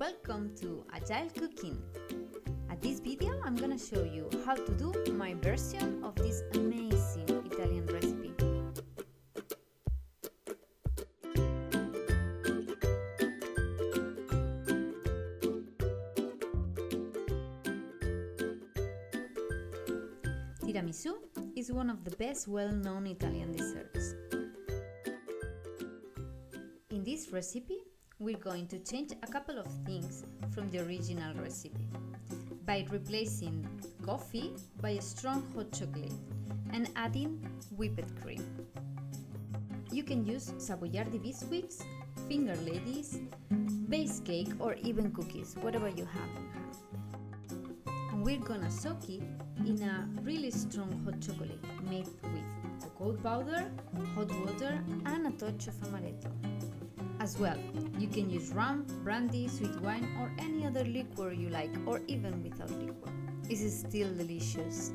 Welcome to Agile Cooking. At this video I'm gonna show you how to do my version of this amazing Italian recipe. Tiramisu is one of the best well-known Italian desserts. In this recipe, we're going to change a couple of things from the original recipe by replacing coffee by a strong hot chocolate and adding whipped cream. You can use Savoiardi biscuits, fingerladies, base cake or even cookies, whatever you have on hand. And we're gonna soak it in a really strong hot chocolate made with cocoa powder, hot water and a touch of Amaretto. As well, you can use rum, brandy, sweet wine or any other liquor you like, or even without liquor. This is still delicious.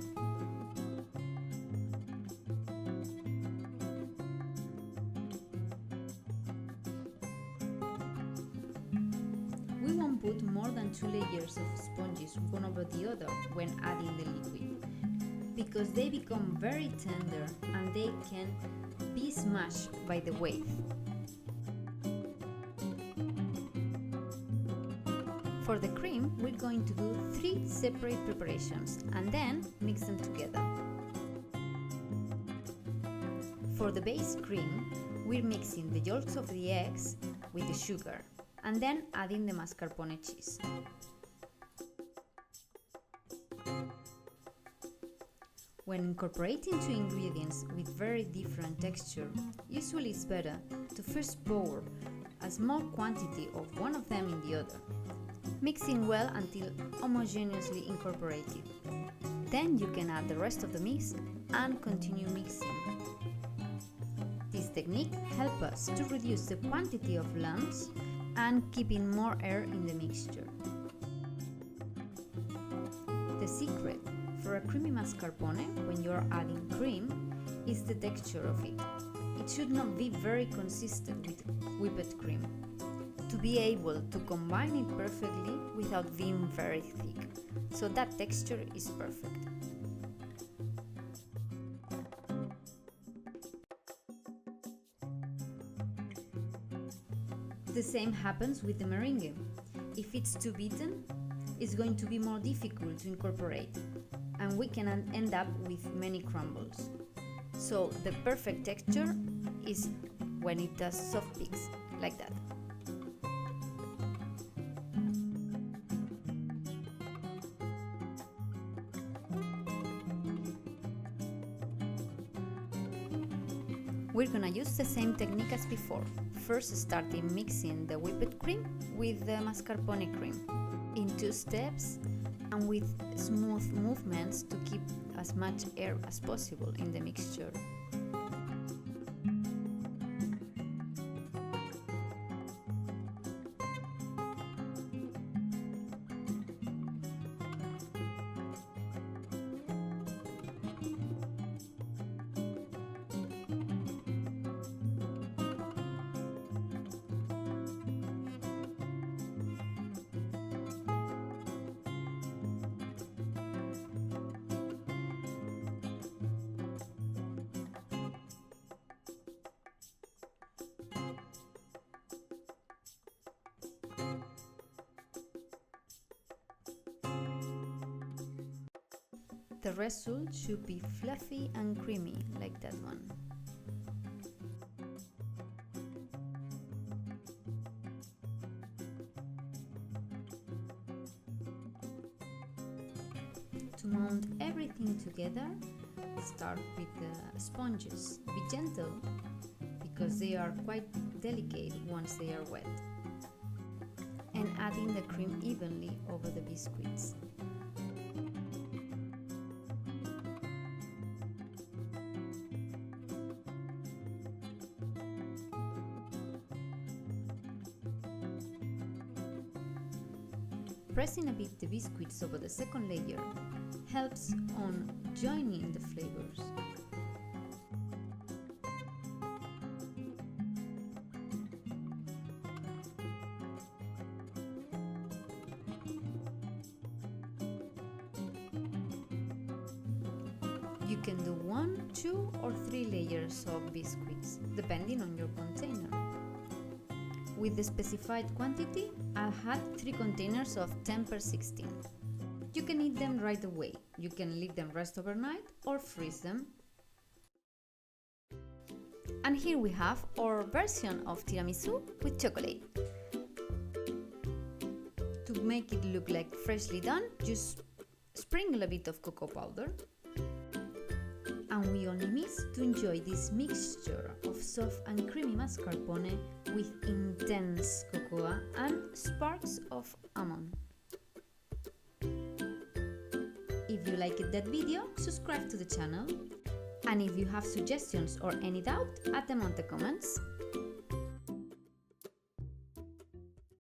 We won't put more than 2 layers of sponges one over the other when adding the liquid, because they become very tender and they can be smashed by the wave. For the cream, we're going to do 3 separate preparations and then mix them together. For the base cream, we're mixing the yolks of the eggs with the sugar and then adding the mascarpone cheese. When incorporating 2 ingredients with very different texture, usually it's better to first pour a small quantity of one of them in the other, mixing well until homogeneously incorporated. Then you can add the rest of the mix and continue mixing. This technique helps us to reduce the quantity of lumps and keeping more air in the mixture. The secret for a creamy mascarpone when you're adding cream is the texture of it. It should not be very consistent with whipped cream to be able to combine it perfectly without being very thick, so that texture is perfect. The same happens with the meringue. If it's too beaten, it's going to be more difficult to incorporate, and we can end up with many crumbles. So the perfect texture is when it does soft peaks, like that. We're gonna use the same technique as before, first starting mixing the whipped cream with the mascarpone cream in 2 steps and with smooth movements to keep as much air as possible in the mixture. The result should be fluffy and creamy, like that one. To mount everything together, start with the sponges. Be gentle, because they are quite delicate once they are wet. And adding the cream evenly over the biscuits. Pressing a bit the biscuits over the second layer helps on joining the flavors. You can do 1, 2 or 3 layers of biscuits, depending on your container. With the specified quantity, I had 3 containers of 10x16. You can eat them right away. You can leave them rest overnight or freeze them. And here we have our version of tiramisu with chocolate. To make it look like freshly done, just sprinkle a bit of cocoa powder. And we only miss to enjoy this mixture of soft and creamy mascarpone with intense cocoa and sparks of almond. If you liked that video, subscribe to the channel. And if you have suggestions or any doubt, add them on the comments.